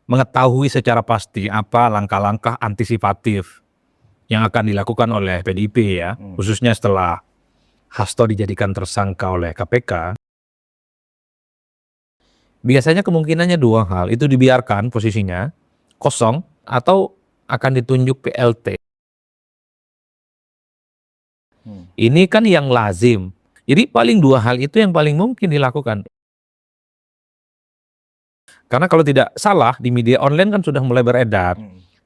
mengetahui secara pasti apa langkah-langkah antisipatif yang akan dilakukan oleh PDIP ya, khususnya setelah Hasto dijadikan tersangka oleh KPK. Biasanya kemungkinannya dua hal, itu dibiarkan posisinya kosong atau akan ditunjuk PLT. Ini kan yang lazim. Jadi paling dua hal itu yang paling mungkin dilakukan. Karena kalau tidak salah di media online kan sudah mulai beredar.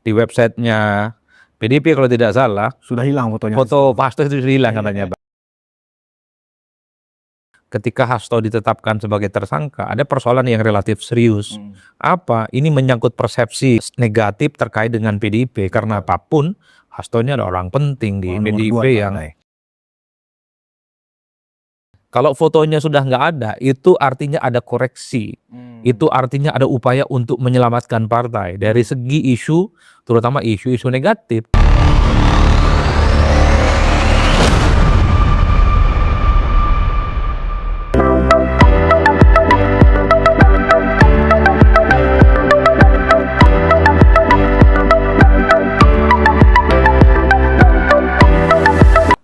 Di websitenya PDIP kalau tidak salah. Sudah hilang fotonya. Foto Pak Hasto itu sudah hilang katanya. Ketika Hasto ditetapkan sebagai tersangka, ada persoalan yang relatif serius. Apa? Ini menyangkut persepsi negatif terkait dengan PDIP. Karena apapun, Hasto ini ada orang penting di PDIP yang... Kalau fotonya sudah nggak ada, itu artinya ada koreksi. Itu artinya ada upaya untuk menyelamatkan partai. Dari segi isu, terutama isu-isu negatif.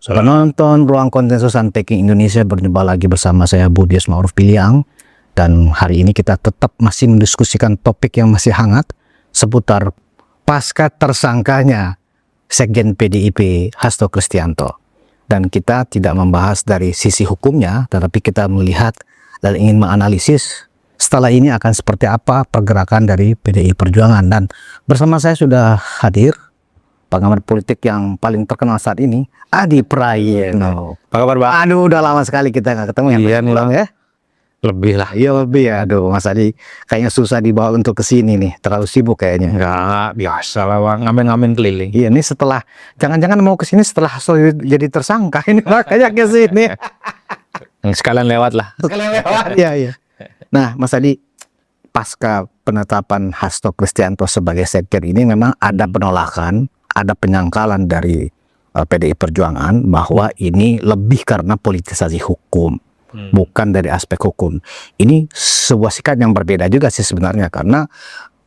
Penonton Ruang Konsensus Unpacking Indonesia, berjumpa lagi bersama saya Budias Ma'ruf Piliang. Dan hari ini kita tetap masih mendiskusikan topik yang masih hangat seputar pasca tersangkanya Sekjen PDIP Hasto Kristianto. Dan kita tidak membahas dari sisi hukumnya, tetapi kita melihat dan ingin menganalisis setelah ini akan seperti apa pergerakan dari PDI Perjuangan. Dan bersama saya sudah hadir pengamat politik yang paling terkenal saat ini, Adi Prayitno. Apa kabar, Pak? Aduh, udah lama sekali kita nggak ketemu ya. Iya, ya. Lebih lah. Iya, lebih ya. Aduh, Mas Adi kayaknya susah dibawa untuk kesini nih. Terlalu sibuk kayaknya. Enggak, biasa lah, Bang. Ngamen-ngamen keliling. Iya, ini setelah, jangan-jangan mau kesini setelah Hasto jadi tersangka. Ini makanya kesini. Sekalian lewat lah. Sekalian lewat. Iya, iya. Nah, Mas Adi, pasca penetapan Hasto Kristianto sebagai sekjen ini memang ada penolakan, ada penyangkalan dari PDI Perjuangan bahwa ini lebih karena politisasi hukum, bukan dari aspek hukum. Ini sebuah sikap yang berbeda juga sih sebenarnya, karena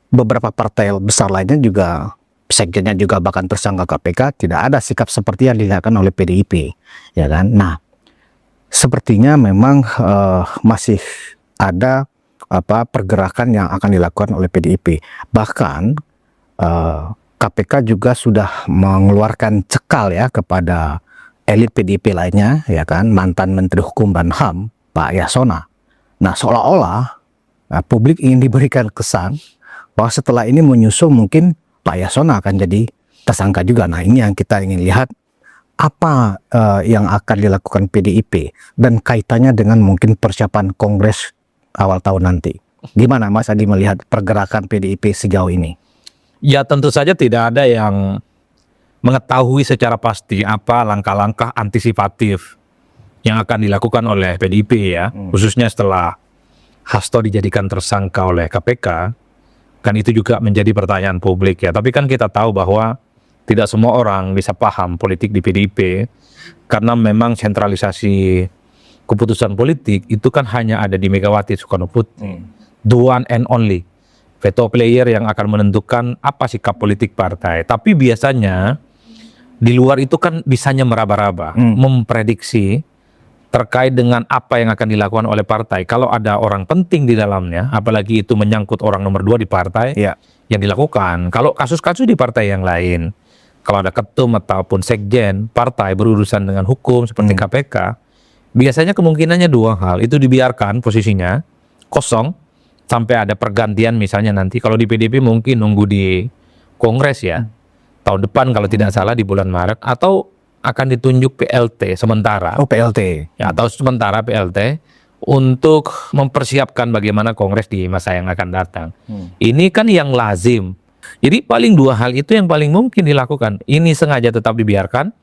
beberapa partai besar lainnya juga, sekjennya juga bahkan tersangka KPK, tidak ada sikap seperti yang dilakukan oleh PDIP, ya kan? Nah, sepertinya memang masih ada pergerakan yang akan dilakukan oleh PDIP. Bahkan KPK juga sudah mengeluarkan cekal ya kepada elit PDIP lainnya, ya kan, mantan Menteri Hukum dan HAM Pak Yasona. Nah, seolah-olah publik ingin diberikan kesan bahwa setelah ini menyusul mungkin Pak Yasona akan jadi tersangka juga. Nah, ini yang kita ingin lihat, apa yang akan dilakukan PDIP dan kaitannya dengan mungkin persiapan Kongres awal tahun nanti. Gimana Mas Adi melihat pergerakan PDIP sejauh ini? Ya, tentu saja tidak ada yang mengetahui secara pasti apa langkah-langkah antisipatif yang akan dilakukan oleh PDIP ya, khususnya setelah Hasto dijadikan tersangka oleh KPK. Kan itu juga menjadi pertanyaan publik ya. Tapi kan kita tahu bahwa tidak semua orang bisa paham politik di PDIP, karena memang sentralisasi keputusan politik itu kan hanya ada di Megawati Soekarnoputri, the one and only veto player yang akan menentukan apa sikap politik partai. Tapi biasanya di luar itu kan bisanya meraba-raba, memprediksi terkait dengan apa yang akan dilakukan oleh partai. Kalau ada orang penting di dalamnya, apalagi itu menyangkut orang nomor 2 di partai, yang dilakukan. Kalau kasus-kasus di partai yang lain, kalau ada ketum ataupun sekjen partai berurusan dengan hukum seperti KPK, biasanya kemungkinannya dua hal, itu dibiarkan posisinya kosong sampai ada pergantian, misalnya nanti kalau di PDIP mungkin nunggu di Kongres ya, tahun depan kalau tidak salah di bulan Maret, atau akan ditunjuk PLT sementara. Oh, PLT. Ya, atau sementara PLT untuk mempersiapkan bagaimana Kongres di masa yang akan datang. Ini kan yang lazim. Jadi paling dua hal itu yang paling mungkin dilakukan. Ini sengaja tetap dibiarkan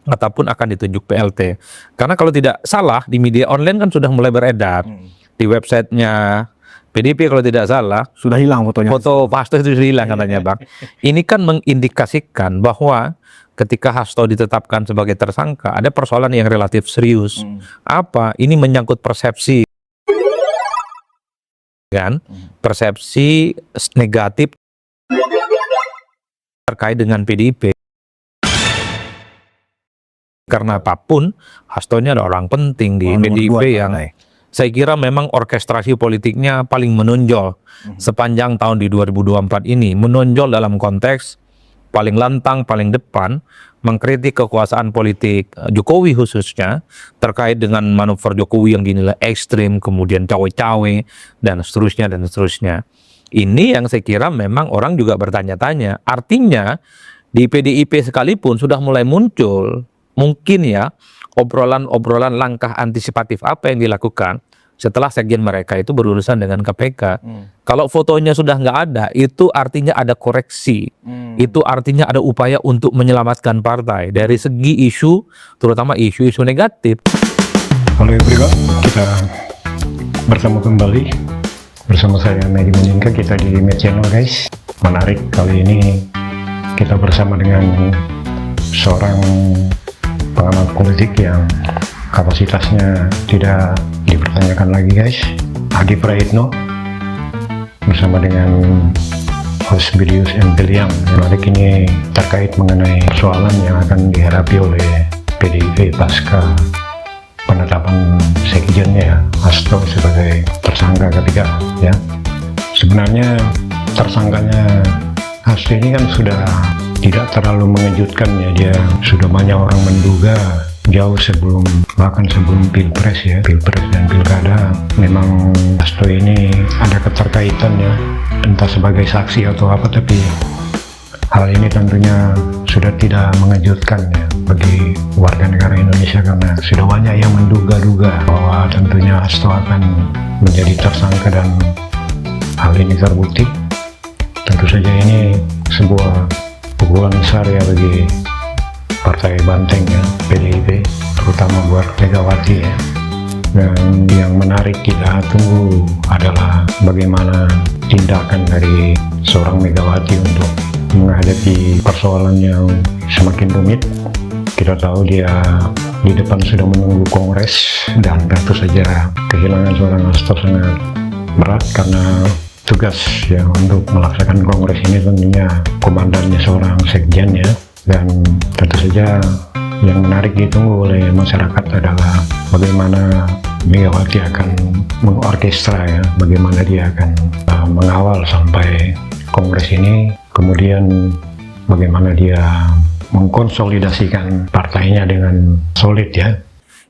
ataupun akan ditunjuk PLT. Karena kalau tidak salah di media online kan sudah mulai beredar. Di websitenya PDIP kalau tidak salah, sudah hilang fotonya. Foto Pak Hasto itu sudah hilang katanya, Bang. Ini kan mengindikasikan bahwa ketika Hasto ditetapkan sebagai tersangka, ada persoalan yang relatif serius. Apa? Ini menyangkut persepsi kan persepsi negatif terkait dengan PDIP. Karena apapun, Hasto ini ada orang penting di PDIP yang saya kira memang orkestrasi politiknya paling menonjol sepanjang tahun di 2024 ini. Menonjol dalam konteks paling lantang, paling depan, mengkritik kekuasaan politik Jokowi khususnya, terkait dengan manuver Jokowi yang dinilai ekstrim, kemudian cawe-cawe, dan seterusnya, dan seterusnya. Ini yang saya kira memang orang juga bertanya-tanya. Artinya, di PDIP sekalipun sudah mulai muncul, mungkin ya, obrolan-obrolan langkah antisipatif apa yang dilakukan setelah sekjen mereka itu berurusan dengan KPK. Kalau fotonya sudah nggak ada, itu artinya ada koreksi. Itu artinya ada upaya untuk menyelamatkan partai dari segi isu, terutama isu-isu negatif. Halo everyone, kita bertemu kembali bersama saya Medi Meninka, kita di Med Channel guys. Menarik, kali ini kita bersama dengan seorang pengamat politik yang kapasitasnya tidak dipertanyakan lagi guys, Adi Praitno, bersama dengan host Bilius Empeliang. Menarik ini terkait mengenai persoalan yang akan dihadapi oleh PDIP pasca penetapan sekjennya Hasto sebagai tersangka ketiga ya. Sebenarnya tersangkanya Hasto ini kan sudah tidak terlalu mengejutkan ya, dia sudah banyak orang menduga jauh sebelum, bahkan sebelum pilpres ya, pilpres dan pilkada, memang Hasto ini ada keterkaitannya, entah sebagai saksi atau apa, tapi hal ini tentunya sudah tidak mengejutkan ya bagi warga negara Indonesia, karena sudah banyak yang menduga-duga bahwa tentunya Hasto akan menjadi tersangka, dan hal ini terbukti. Tentu saja ini sebuah pukulan besar ya bagi partai banteng ya, PDIP, terutama buat Megawati ya. Dan yang menarik kita tunggu adalah bagaimana tindakan dari seorang Megawati untuk menghadapi persoalan yang semakin rumit. Kita tahu dia di depan sudah menunggu Kongres, dan tentu saja kehilangan seorang Hasto sangat berat, karena tugas ya untuk melaksanakan Kongres ini tentunya komandannya seorang sekjen ya. Dan tentu saja yang menarik ditunggu oleh masyarakat adalah bagaimana Megawati akan mengorkestra ya, bagaimana dia akan mengawal sampai Kongres ini, kemudian bagaimana dia mengkonsolidasikan partainya dengan solid ya.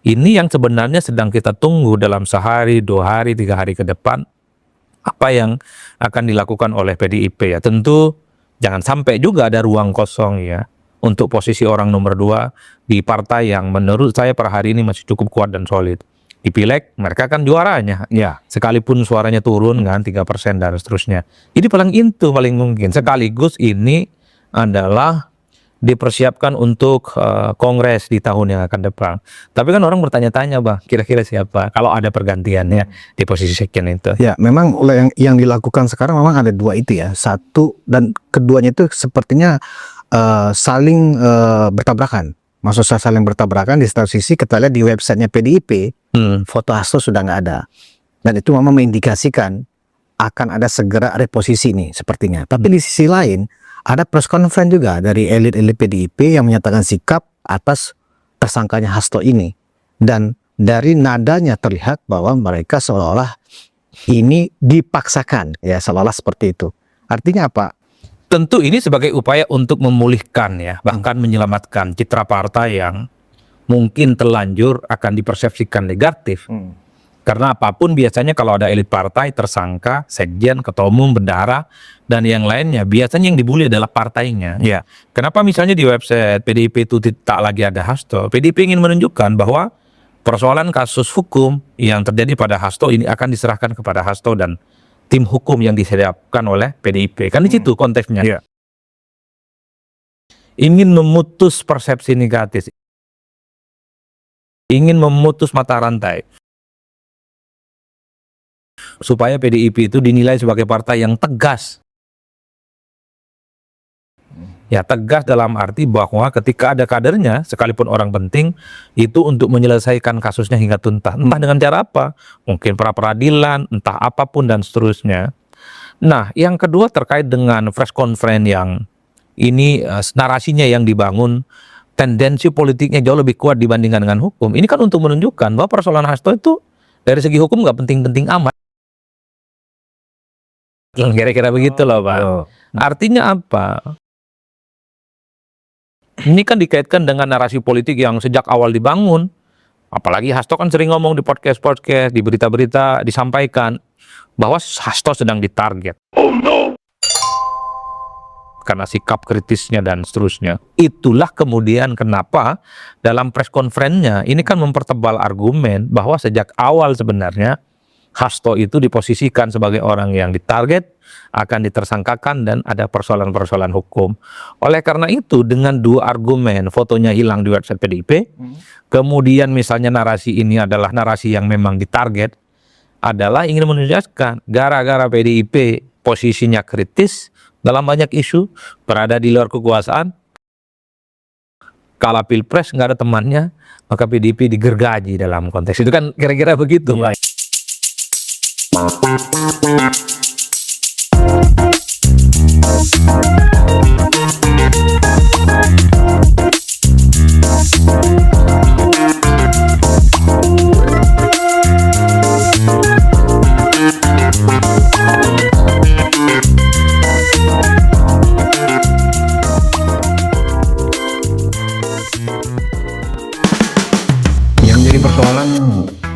Ini yang sebenarnya sedang kita tunggu dalam sehari, 2 hari, 3 hari ke depan. Apa yang akan dilakukan oleh PDIP ya. Tentu jangan sampai juga ada ruang kosong ya untuk posisi orang nomor 2 di partai yang menurut saya per hari ini masih cukup kuat dan solid. Di Pileg mereka kan juaranya ya, sekalipun suaranya turun kan 3% dan seterusnya. Jadi paling mungkin sekaligus ini adalah dipersiapkan untuk Kongres di tahun yang akan depan. Tapi kan orang bertanya-tanya, Bang, kira-kira siapa kalau ada pergantiannya di posisi sekjen itu? Ya, memang oleh yang dilakukan sekarang memang ada dua itu ya. Satu dan keduanya itu sepertinya saling bertabrakan. Maksud saya saling bertabrakan. Di satu sisi kita lihat di websitenya PDIP, foto Hasto sudah nggak ada. Dan itu memang mengindikasikan akan ada segera reposisi nih sepertinya. Tapi di sisi lain, ada press conference juga dari elit-elit PDIP yang menyatakan sikap atas tersangkanya Hasto ini. Dan dari nadanya terlihat bahwa mereka seolah-olah ini dipaksakan, ya seolah-olah seperti itu. Artinya apa? Tentu ini sebagai upaya untuk memulihkan ya, bahkan menyelamatkan citra partai yang mungkin terlanjur akan dipersepsikan negatif. Karena apapun biasanya kalau ada elit partai, tersangka, sekjen, ketua umum, bendahara, dan yang lainnya, biasanya yang dibully adalah partainya. Ya. Kenapa misalnya di website PDIP itu tak lagi ada Hasto? PDIP ingin menunjukkan bahwa persoalan kasus hukum yang terjadi pada Hasto ini akan diserahkan kepada Hasto dan tim hukum yang disiapkan oleh PDIP. Kan di situ konteksnya. Ya. Ingin memutus persepsi negatif. Ingin memutus mata rantai. Supaya PDIP itu dinilai sebagai partai yang tegas Ya, tegas dalam arti bahwa ketika ada kadernya, sekalipun orang penting, itu untuk menyelesaikan kasusnya hingga tuntas. Entah dengan cara apa, mungkin pra-peradilan, entah apapun dan seterusnya. Nah, yang kedua terkait dengan press conference yang ini narasinya yang dibangun, tendensi politiknya jauh lebih kuat dibandingkan dengan hukum. Ini kan untuk menunjukkan bahwa persoalan Hasto itu dari segi hukum nggak penting-penting amat. Kira-kira begitu loh, Pak. Artinya apa? Ini kan dikaitkan dengan narasi politik yang sejak awal dibangun. Apalagi Hasto kan sering ngomong di podcast-podcast, di berita-berita disampaikan bahwa Hasto sedang ditarget. Oh no! Karena sikap kritisnya dan seterusnya. Itulah kemudian kenapa dalam press conference-nya ini kan mempertebal argumen bahwa sejak awal sebenarnya Hasto itu diposisikan sebagai orang yang ditarget, akan ditersangkakan dan ada persoalan-persoalan hukum. Oleh karena itu dengan dua argumen, fotonya hilang di website PDIP, kemudian misalnya narasi ini adalah narasi yang memang ditarget, adalah ingin menjelaskan gara-gara PDIP posisinya kritis dalam banyak isu, berada di luar kekuasaan, kala pilpres nggak ada temannya, maka PDIP digergaji dalam konteks itu kan kira-kira begitu, Pak. Yang jadi persoalan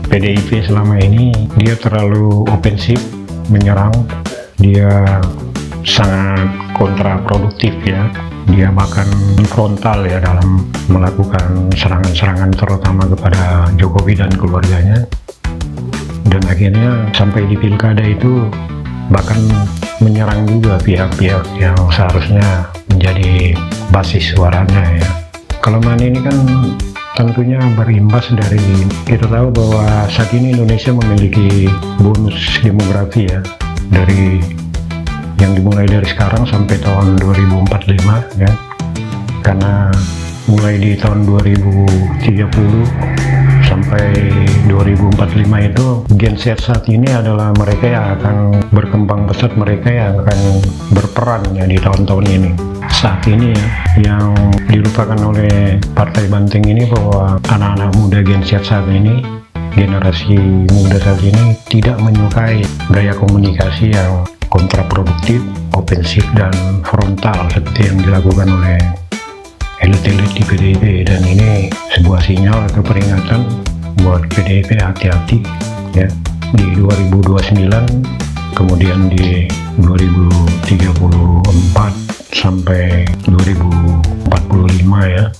PDIP selama ini, dia terlalu ofensif menyerang, dia sangat kontraproduktif ya, dia bahkan frontal ya dalam melakukan serangan-serangan terutama kepada Jokowi dan keluarganya, dan akhirnya sampai di pilkada itu bahkan menyerang juga pihak-pihak yang seharusnya menjadi basis suaranya ya. Kelemahan ini kan tentunya berimbas dari, kita tahu bahwa saat ini Indonesia memiliki bonus demografi ya, dari yang dimulai dari sekarang sampai tahun 2045 ya, karena mulai di tahun 2030 sampai 2045 itu Gen Z saat ini adalah mereka yang akan berkembang pesat, mereka yang akan berperan ya di tahun-tahun ini. Saat ini ya, yang dilupakan oleh Partai Banteng ini bahwa anak-anak muda Gen Z saat ini, generasi muda saat ini tidak menyukai gaya komunikasi yang kontraproduktif, ofensif dan frontal seperti yang dilakukan oleh elit-elit di PDIP, dan ini sebuah sinyal atau peringatan buat PDIP hati-hati ya di 2029, kemudian di 2034 sampai 2045 ya.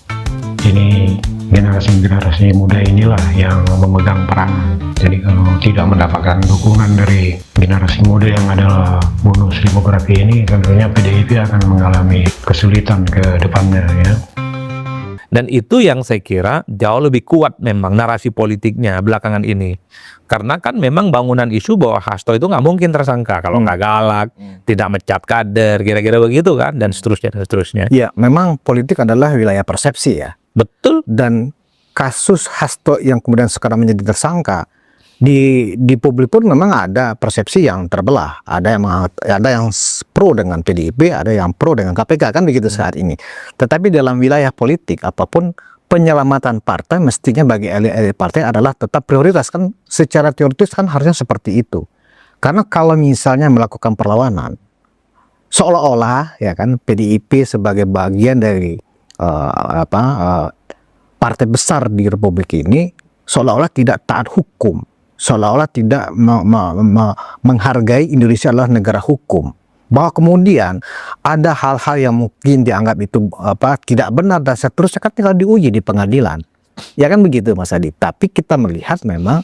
Ini generasi-generasi muda inilah yang memegang peran. Jadi kalau tidak mendapatkan dukungan dari generasi muda yang adalah bonus demografi ini, tentunya PDIP akan mengalami kesulitan ke depannya ya. Dan itu yang saya kira jauh lebih kuat memang narasi politiknya belakangan ini. Karena kan memang bangunan isu bahwa Hasto itu nggak mungkin tersangka kalau nggak galak, tidak mecat kader, kira-kira begitu kan, dan seterusnya dan seterusnya. Ya, memang politik adalah wilayah persepsi ya. Betul. Dan kasus Hasto yang kemudian sekarang menjadi tersangka, di publik pun memang ada persepsi yang terbelah. Ada yang pro dengan PDIP, ada yang pro dengan KPK, kan begitu saat ini. Tetapi dalam wilayah politik apapun, penyelamatan partai mestinya bagi elit-elit partai adalah tetap prioritas, kan secara teoritis kan harusnya seperti itu. Karena kalau misalnya melakukan perlawanan, seolah-olah ya kan PDIP sebagai bagian dari partai besar di Republik ini seolah-olah tidak taat hukum, seolah-olah tidak menghargai Indonesia adalah negara hukum, bahwa kemudian ada hal-hal yang mungkin dianggap itu tidak benar dan seterusnya kan tinggal diuji di pengadilan, ya kan begitu Mas Adi. Tapi kita melihat memang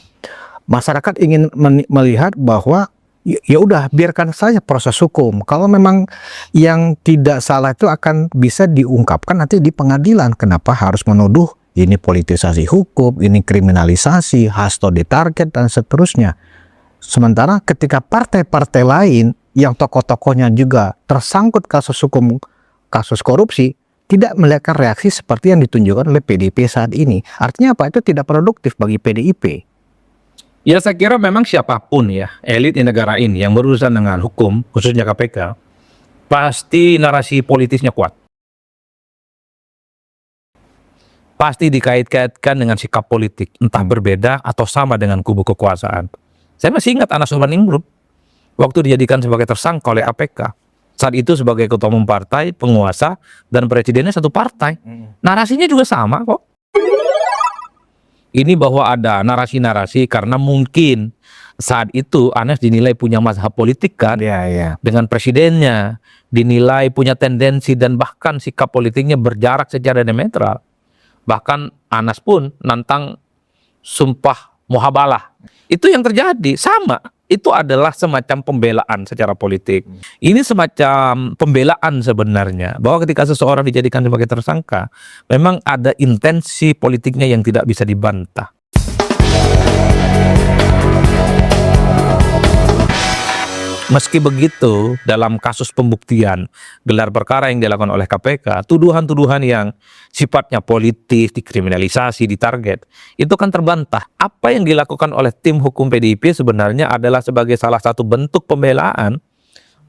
masyarakat ingin melihat bahwa ya udah biarkan saja proses hukum. Kalau memang yang tidak salah itu akan bisa diungkapkan nanti di pengadilan. Kenapa harus menuduh ini politisasi hukum, ini kriminalisasi, Hasto ditarget dan seterusnya. Sementara ketika partai-partai lain yang tokoh-tokohnya juga tersangkut kasus hukum kasus korupsi tidak melihat reaksi seperti yang ditunjukkan oleh PDIP saat ini. Artinya apa? Itu tidak produktif bagi PDIP. Ya saya kira memang siapapun ya elit di negara ini yang berurusan dengan hukum, khususnya KPK, pasti narasi politisnya kuat. Pasti dikait-kaitkan dengan sikap politik, entah berbeda atau sama dengan kubu kekuasaan. Saya masih ingat Anas Urbaningrum waktu dijadikan sebagai tersangka oleh KPK. Saat itu sebagai ketua umum partai, penguasa, dan presidennya satu partai. Narasinya juga sama kok. Ini bahwa ada narasi-narasi karena mungkin saat itu Anas dinilai punya mazhab politik kan. Dengan presidennya, dinilai punya tendensi dan bahkan sikap politiknya berjarak secara diametral. Bahkan Anas pun nantang sumpah muhabalah. Itu yang terjadi, sama. Itu adalah semacam pembelaan secara politik. Ini semacam pembelaan sebenarnya, bahwa ketika seseorang dijadikan sebagai tersangka, memang ada intensi politiknya yang tidak bisa dibantah. Meski begitu, dalam kasus pembuktian gelar perkara yang dilakukan oleh KPK, tuduhan-tuduhan yang sifatnya politis, dikriminalisasi, ditarget, itu kan terbantah. Apa yang dilakukan oleh tim hukum PDIP sebenarnya adalah sebagai salah satu bentuk pembelaan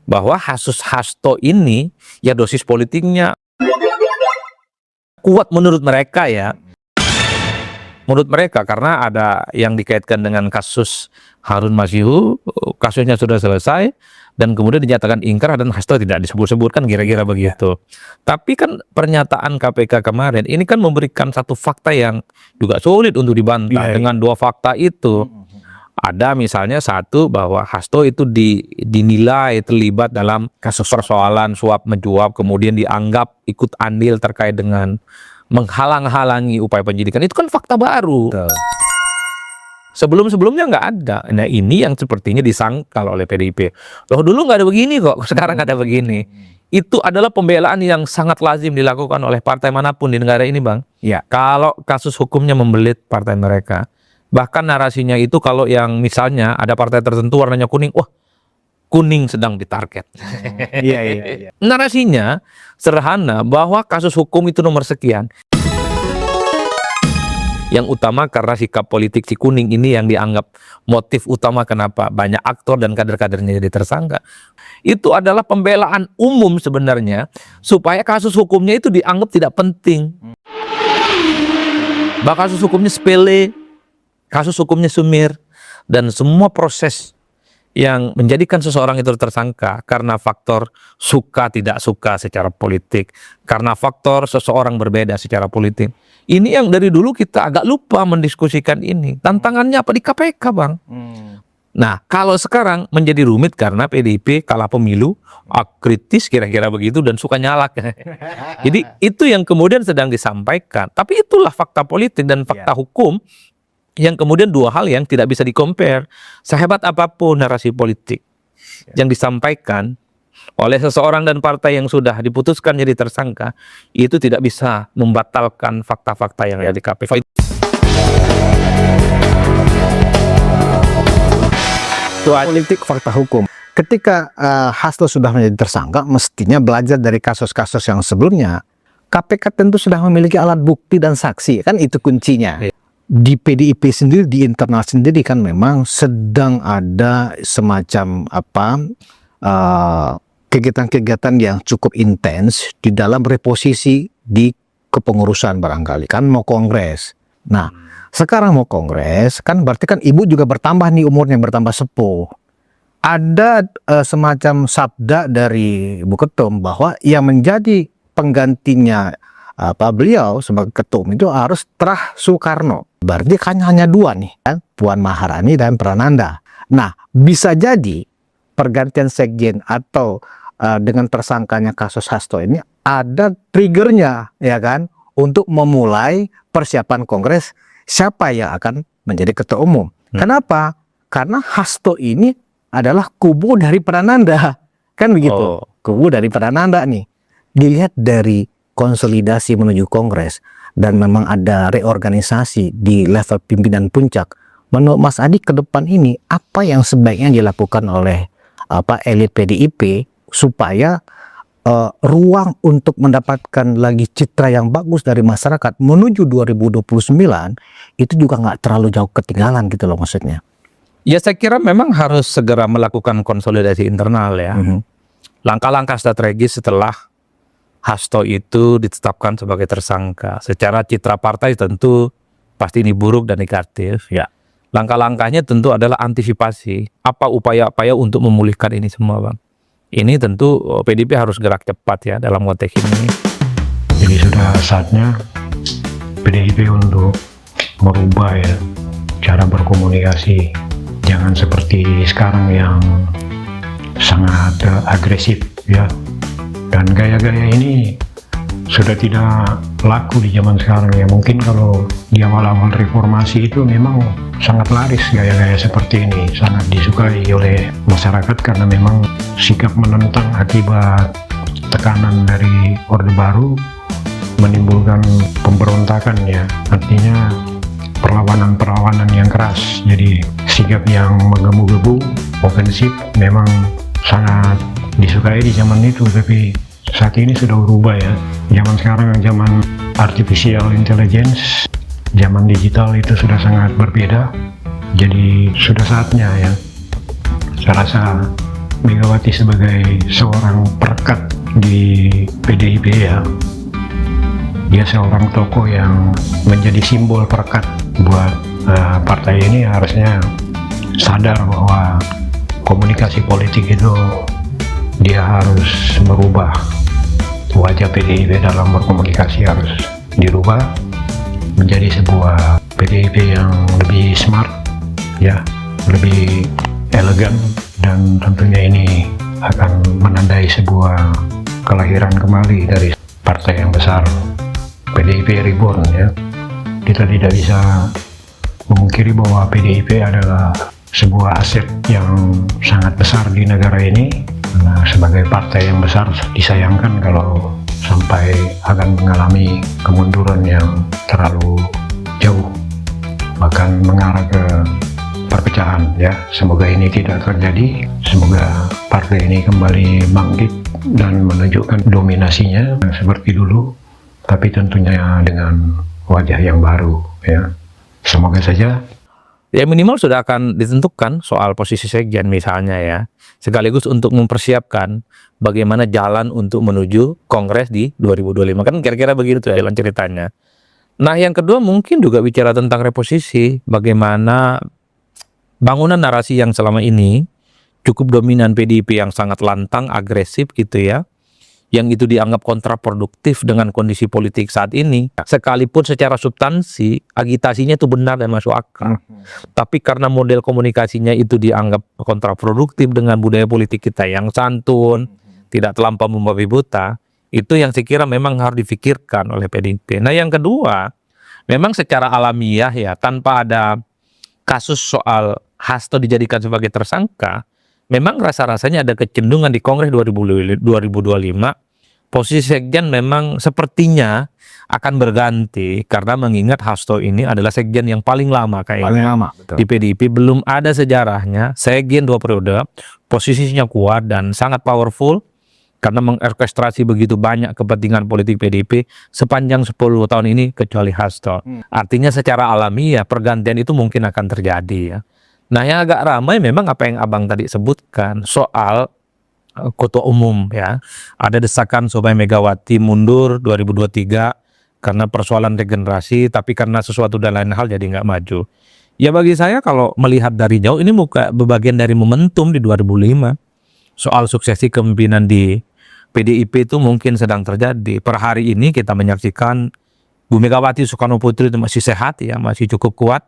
bahwa kasus Hasto ini, ya dosis politiknya kuat menurut mereka ya. Menurut mereka, karena ada yang dikaitkan dengan kasus Harun Masihu, kasusnya sudah selesai, dan kemudian dinyatakan ingkrah dan Hasto tidak disebut-sebutkan, kira-kira begitu. Tapi kan pernyataan KPK kemarin, ini kan memberikan satu fakta yang juga sulit untuk dibantah. Dengan dua fakta itu, ada misalnya satu, bahwa Hasto itu dinilai terlibat dalam kasus persoalan suap menjuap, kemudian dianggap ikut andil terkait dengan menghalang-halangi upaya penyidikan. Itu kan fakta baru. Sebelum-sebelumnya nggak ada. Nah ini yang sepertinya disangkal oleh PDIP. Loh dulu nggak ada begini kok, sekarang ada begini. Itu adalah pembelaan yang sangat lazim dilakukan oleh partai manapun di negara ini, Bang. Ya. Kalau kasus hukumnya membelit partai mereka, bahkan narasinya itu kalau yang misalnya ada partai tertentu warnanya kuning, wah kuning sedang ditarget. Iya. Narasinya sederhana bahwa kasus hukum itu nomor sekian. Yang utama karena sikap politik si kuning ini yang dianggap motif utama kenapa banyak aktor dan kader-kadernya jadi tersangka. Itu adalah pembelaan umum sebenarnya supaya kasus hukumnya itu dianggap tidak penting. Bahkan kasus hukumnya sepele, kasus hukumnya sumir, dan semua proses yang menjadikan seseorang itu tersangka karena faktor suka tidak suka secara politik, karena faktor seseorang berbeda secara politik. Ini yang dari dulu kita agak lupa mendiskusikan ini. Tantangannya apa di KPK, Bang? Nah, kalau sekarang menjadi rumit karena PDIP kalah pemilu, kritis kira-kira begitu, dan suka nyalak. Jadi itu yang kemudian sedang disampaikan. Tapi itulah fakta politik dan fakta hukum yang kemudian dua hal yang tidak bisa di-compare. Sehebat apapun narasi politik yang disampaikan oleh seseorang dan partai yang sudah diputuskan jadi tersangka, itu tidak bisa membatalkan fakta-fakta yang ada di KPK. Politik fakta hukum. Ketika Hasto sudah menjadi tersangka, mestinya belajar dari kasus-kasus yang sebelumnya. KPK tentu sudah memiliki alat bukti dan saksi, kan itu kuncinya. Di PDIP sendiri, di internal sendiri kan memang sedang ada semacam kegiatan-kegiatan yang cukup intens di dalam reposisi di kepengurusan barangkali. Kan mau kongres. Nah, sekarang mau kongres, kan berarti kan ibu juga bertambah nih umurnya, bertambah sepuh. Ada semacam sabda dari Ibu Ketum bahwa yang menjadi penggantinya beliau sebagai ketum itu harus Trah Soekarno. Berarti kan hanya dua nih, kan? Puan Maharani dan Prananda. Nah, bisa jadi pergantian sekjen atau dengan tersangkanya kasus Hasto ini ada triggernya, ya kan, untuk memulai persiapan kongres siapa yang akan menjadi ketua umum. Kenapa? Karena Hasto ini adalah kubu dari Prananda, kan begitu. Kubu dari Prananda nih. Dilihat dari konsolidasi menuju kongres dan memang ada reorganisasi di level pimpinan puncak. Menurut Mas Adi ke depan ini apa yang sebaiknya dilakukan oleh elit PDIP supaya ruang untuk mendapatkan lagi citra yang bagus dari masyarakat menuju 2029 itu juga nggak terlalu jauh ketinggalan gitu loh maksudnya. Ya saya kira memang harus segera melakukan konsolidasi internal ya. Langkah-langkah strategis setelah Hasto itu ditetapkan sebagai tersangka. Secara citra partai tentu pasti ini buruk dan negatif ya. Langkah-langkahnya tentu adalah antisipasi. Apa upaya-upaya untuk memulihkan ini semua, Bang? Ini tentu PDIP harus gerak cepat ya dalam konteks ini. Jadi sudah saatnya PDIP untuk merubah ya cara berkomunikasi. Jangan seperti sekarang yang sangat agresif ya. Dan gaya-gaya ini sudah tidak laku di zaman sekarang ya. Mungkin kalau di awal-awal reformasi itu memang sangat laris gaya-gaya seperti ini, sangat disukai oleh masyarakat karena memang sikap menentang akibat tekanan dari Orde Baru menimbulkan pemberontakan ya, artinya perlawanan-perlawanan yang keras. Jadi sikap yang menggebu-gebu, ofensif memang sangat disukai di zaman itu, tapi saat ini sudah berubah ya. Zaman sekarang zaman artificial intelligence, zaman digital itu sudah sangat berbeda. Jadi sudah saatnya ya. Saya rasa Megawati sebagai seorang perekat di PDIP ya, dia seorang tokoh yang menjadi simbol perekat buat partai ini, harusnya sadar bahwa komunikasi politik itu dia harus merubah wajah PDIP dalam berkomunikasi, harus dirubah menjadi sebuah PDIP yang lebih smart ya, lebih elegan, dan tentunya ini akan menandai sebuah kelahiran kembali dari partai yang besar, PDIP Reborn ya. Kita tidak bisa memungkiri bahwa PDIP adalah sebuah aset yang sangat besar di negara ini. Nah, sebagai partai yang besar disayangkan kalau sampai akan mengalami kemunduran yang terlalu jauh, bahkan mengarah ke perpecahan ya. Semoga ini tidak terjadi, semoga partai ini kembali bangkit dan menunjukkan dominasinya seperti dulu, tapi tentunya dengan wajah yang baru ya. Semoga saja. Ya minimal sudah akan ditentukan soal posisi sekjen misalnya ya, sekaligus untuk mempersiapkan bagaimana jalan untuk menuju Kongres di 2025, kan kira-kira begitu tuh ya jalan ceritanya. Nah yang kedua mungkin juga bicara tentang reposisi, bagaimana bangunan narasi yang selama ini cukup dominan PDIP yang sangat lantang, agresif gitu ya, yang itu dianggap kontraproduktif dengan kondisi politik saat ini. Sekalipun secara substansi agitasinya itu benar dan masuk akal, tapi karena model komunikasinya itu dianggap kontraproduktif dengan budaya politik kita yang santun, tidak terlampau membabi buta, itu yang saya kira memang harus difikirkan oleh PDIP. Nah yang kedua, memang secara alamiah ya, tanpa ada kasus soal Hasto dijadikan sebagai tersangka, memang rasa-rasanya ada kecenderungan di Kongres 2025 posisi sekjen memang sepertinya akan berganti, karena mengingat Hasto ini adalah sekjen yang paling lama kayaknya di PDIP. Belum ada sejarahnya sekjen 2 periode, posisinya kuat dan sangat powerful karena mengorkestrasi begitu banyak kepentingan politik PDIP sepanjang 10 tahun ini kecuali Hasto. Artinya secara alami ya pergantian itu mungkin akan terjadi ya. Nah yang agak ramai memang apa yang abang tadi sebutkan soal ketua umum ya. Ada desakan supaya Megawati mundur 2023 karena persoalan regenerasi, tapi karena sesuatu dan lain hal jadi nggak maju. Ya bagi saya kalau melihat dari jauh ini bagian dari momentum di 2005. Soal suksesi kepemimpinan di PDIP itu mungkin sedang terjadi. Per hari ini kita menyaksikan Bu Megawati Soekarno Putri itu masih sehat ya, masih cukup kuat.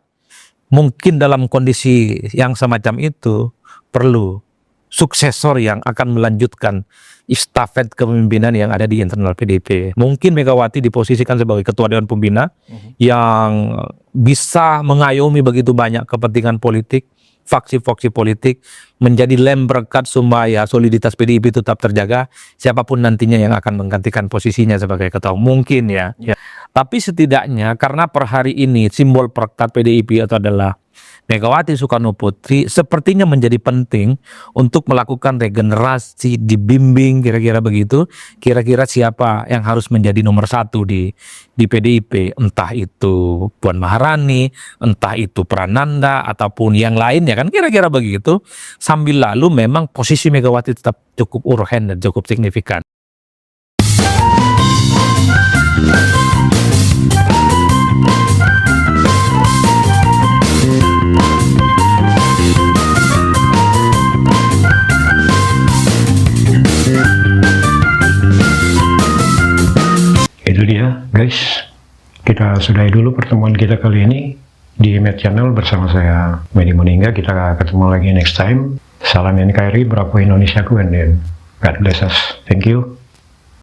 Mungkin dalam kondisi yang semacam itu perlu suksesor yang akan melanjutkan estafet kepemimpinan yang ada di internal PDIP. Mungkin Megawati diposisikan sebagai ketua Dewan Pembina yang bisa mengayomi begitu banyak kepentingan politik, faksi-faksi politik, menjadi lem perekat supaya soliditas PDIP tetap terjaga, siapapun nantinya yang akan menggantikan posisinya sebagai ketua. Mungkin ya. Tapi setidaknya karena per hari ini simbol perekat PDIP itu adalah Megawati Soekarno Putri, sepertinya menjadi penting untuk melakukan regenerasi, dibimbing kira-kira begitu. Kira-kira siapa yang harus menjadi nomor satu di PDIP, entah itu Puan Maharani, entah itu Prananda ataupun yang lainnya kan, kira-kira begitu. Sambil lalu memang posisi Megawati tetap cukup urgen dan cukup signifikan. Itu dia guys, kita sudahi dulu pertemuan kita kali ini di Med Channel bersama saya Medi Moninga. Kita ketemu lagi next time. Salam NKRI, Bravo Indonesia, and God bless us. Thank you.